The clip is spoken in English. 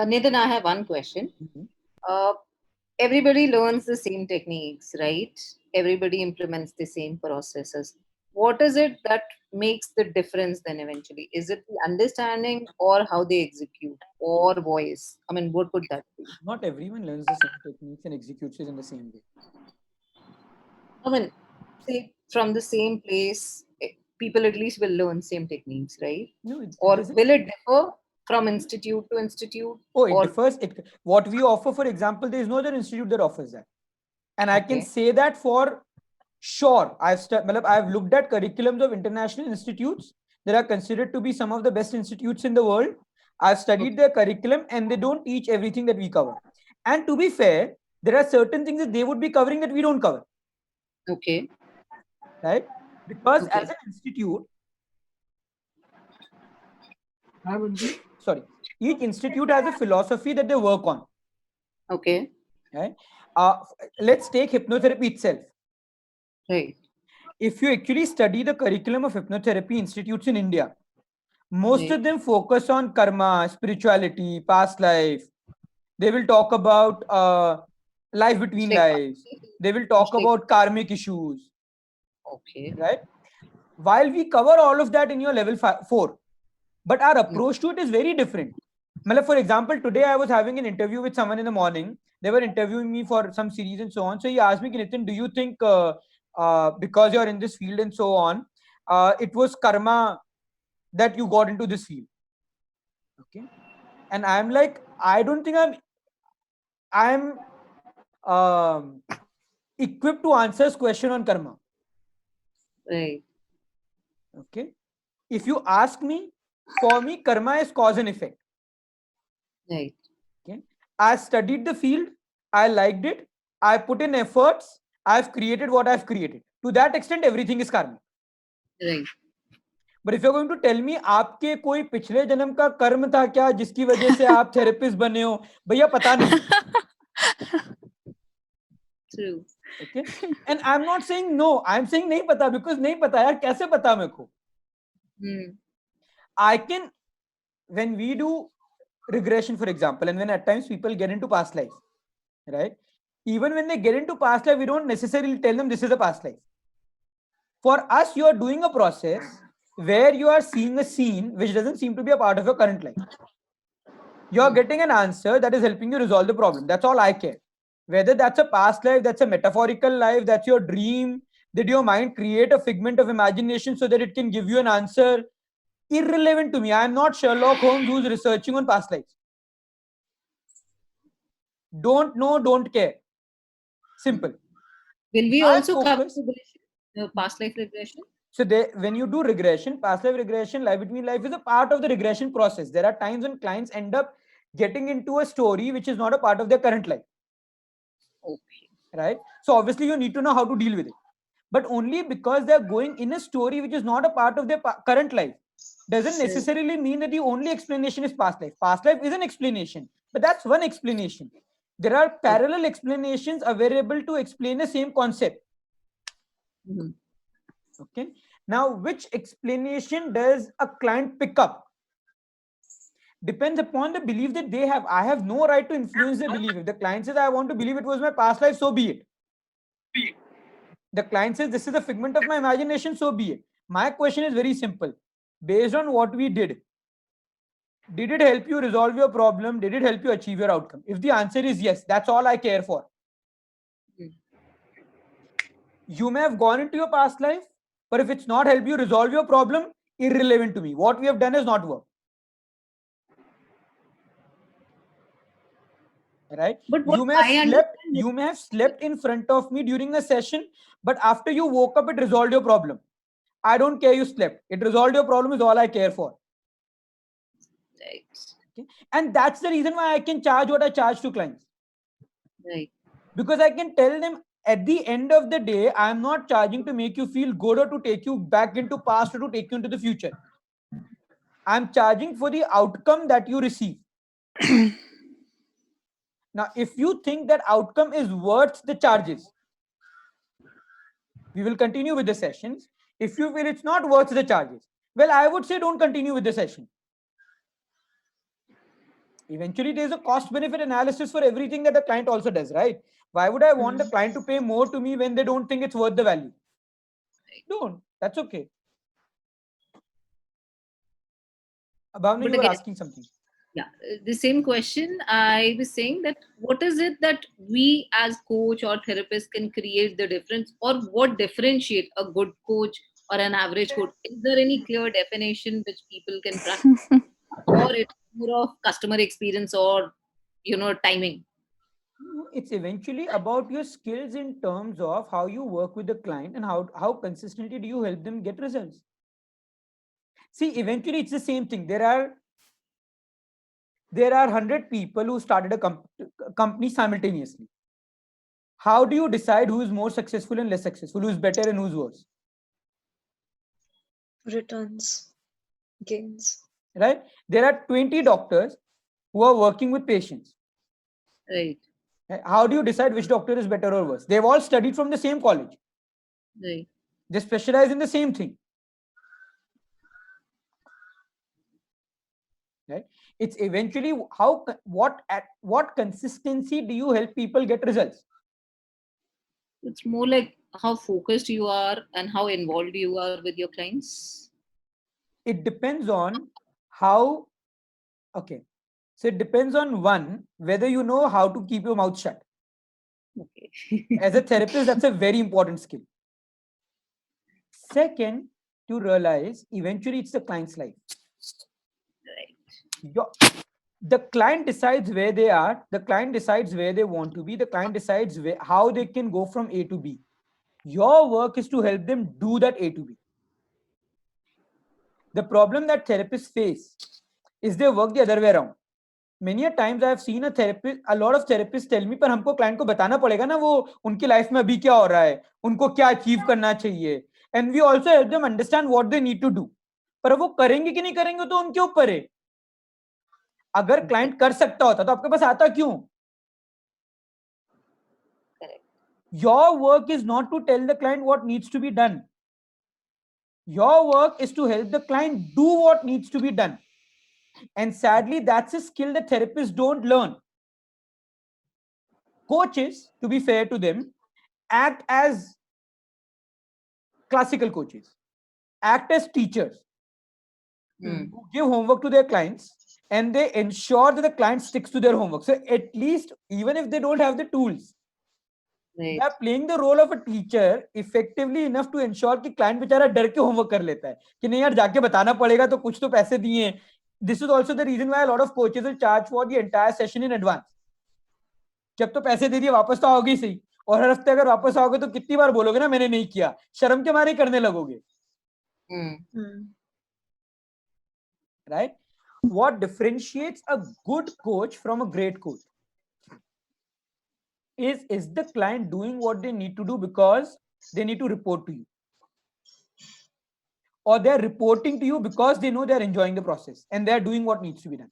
Nathan, I have one question. Mhm. Uh, Everybody learns the same techniques, right? Everybody implements the same processes. What is it that makes the difference then eventually? Is it the understanding or how they execute or voice? I mean, what could that be? Not everyone learns the same techniques and executes it in the same way. I mean, say from the same place, people at least will learn same techniques, right? No, it Or doesn't. will it differ from institute to institute? Oh, it Or differs. It what we offer, for example, there is no other institute that offers that, and I can okay, say that for sure. I've looked at curriculums of international institutes that are considered to be some of the best institutes in the world. I've studied okay, their curriculum, and they don't teach everything that we cover. And to be fair, there are certain things that they would be covering that we don't cover, okay, right? Because as okay, an institute, sorry, each institute has a philosophy that they work on. okay, Right? Uh, let's take hypnotherapy itself. right, If you actually study the curriculum of hypnotherapy institutes in India, most right. of them focus on karma, spirituality, past life. They will talk about life between It's like lives. They will talk it's like about karmic issues, okay. right? While we cover all of that in your level 4, but our Mm. approach to it is very different. For example, today I was having an interview with someone in the morning. They were interviewing me for some series and so on. So he asked me, Nitin, do you think because you're in this field and so on, it was karma that you got into this field? Okay. And I'm like, I don't think I'm equipped to answer this question on karma. Right, Okay. If you ask me, for me, karma is cause and effect. right, Okay. I studied the field. I liked it. I put in efforts. I've created what I've created. To that extent, everything is karmic. right. But if you're going to tell me आपके कोई पिछले जन्म का कर्म था क्या जिसकी वजह से आप थेरेपिस्ट बने हो, भैया पता नहीं. True. Okay. And I'm not saying no. I'm saying नहीं पता because नहीं पता यार कैसे पता मेरे को. Hmm. I can, when we do regression, for example, and when at times people get into past life, right? Even when they get into past life, we don't necessarily tell them this is a past life. For us, you are doing a process where you are seeing a scene which doesn't seem to be a part of your current life. You are Hmm. getting an answer that is helping you resolve the problem. That's all I care. Whether that's a past life, that's a metaphorical life, that's your dream, did your mind create a figment of imagination so that it can give you an answer? Irrelevant to me. I am not Sherlock Holmes who's researching on past lives. Don't know, don't care. Hmm. Simple. Will we My also cover focus. regression, past life regression? So when you do regression, past life regression, life between life is a part of the regression process. There are times when clients end up getting into a story which is not a part of their current life, Okay. right? So obviously you need to know how to deal with it. But only because they're going in a story which is not a part of their current life doesn't Sure. necessarily mean that the only explanation is past life. Past life is an explanation, but that's one explanation. There are Okay. parallel explanations available to explain the same concept. Mhm. Okay. Now, which explanation does a client pick up? Depends upon the belief that they have. I have no right to influence their belief. If the client says, I want to believe it was my past life, so be it. The client says, this is a figment of my imagination, so be it. My question is very simple. Based on what we did it help you resolve your problem? Did it help you achieve your outcome? If the answer is yes, that's all I care for. Hmm. You may have gone into your past life, but if it's not helped you resolve your problem, irrelevant to me. What we have done is not work. Right? But what You may have I slept, understand is, you may have slept in front of me during a session, but after you woke up, it resolved your problem. I don't care you slept. It resolved your problem is all I care for. right, Okay? And that's the reason why I can charge what I charge to clients. right, Because I can tell them at the end of the day, I'm not charging to make you feel good or to take you back into past or to take you into the future. I'm charging for the outcome that you receive. Now, if you think that outcome is worth the charges, we will continue with the sessions. If you feel it's not worth the charges, well, I would say don't continue with the session. Eventually, there is a cost benefit analysis for everything that the client also does, right? Why would I want the client to pay more to me when they don't think it's worth the value? Don't. That's okay. Bhavna, But you were again, asking something. yeah, the same question. I was saying that what is it that we as coach or therapist can create the difference, or what differentiate a good coach or an average coach? Is there any clear definition which people can practice, or it's more of customer experience or timing? It's eventually about your skills in terms of how you work with the client and how consistently do you help them get results. See, eventually it's the same thing. There are 100 people who started a company simultaneously. How do you decide who is more successful and less successful, who's better and who's worse? Returns, gains. Right? There are 20 doctors who are working with patients. Right, How do you decide which doctor is better or worse? They've all studied from the same college. right. They specialize in the same thing. Right? It's eventually what consistency do you help people get results? It's more like how focused you are and how involved you are with your clients. It depends on how. Okay, so it depends on one, whether you know how to keep your mouth shut. Okay. As a therapist, that's a very important skill. Second, to realize eventually it's the client's life. Right. The client decides where they are, the client decides where they want to be, the client decides how they can go from A to B. Your work is to help them do that A to B. The problem that therapists face is they work the other way around. Many a times I have seen a lot of therapists tell me, पर हमको client को बताना पड़ेगा ना वो उनकी life में अभी क्या हो रहा है, उनको क्या achieve करना चाहिए, and we also help them understand what they need to do. पर वो करेंगे कि नहीं करेंगे तो उनके ऊपर है. अगर क्लाइंट कर सकता होता तो आपके पास आता क्यों? Correct. Your work is not to tell the client what needs to be done. Your work is to help the client do what needs to be done. And sadly, that's a skill that therapists don't learn. Coaches, to be fair to them, act as classical coaches, act as teachers who give homework to their clients and they ensure that the client sticks to their homework. So at least, even if they don't have the tools, Right. they are playing the role of a teacher effectively enough to ensure कि client बेचारा डर के homework कर लेता है कि नहीं यार जाके बताना पड़ेगा तो कुछ तो पैसे दिए हैं. This is also the reason why a lot of coaches will charge for the entire session in advance. जब तो पैसे दे दिए वापस तो आओगे ही सही, और हर हफ्ते अगर वापस आओगे तो कितनी बार बोलोगे ना मैंने नहीं किया, शर्म के मारे करने लगोगे. Right? What differentiates a good coach from a great coach is the client doing what they need to do because they need to report to you, or they're reporting to you because they know they're enjoying the process and they're doing what needs to be done.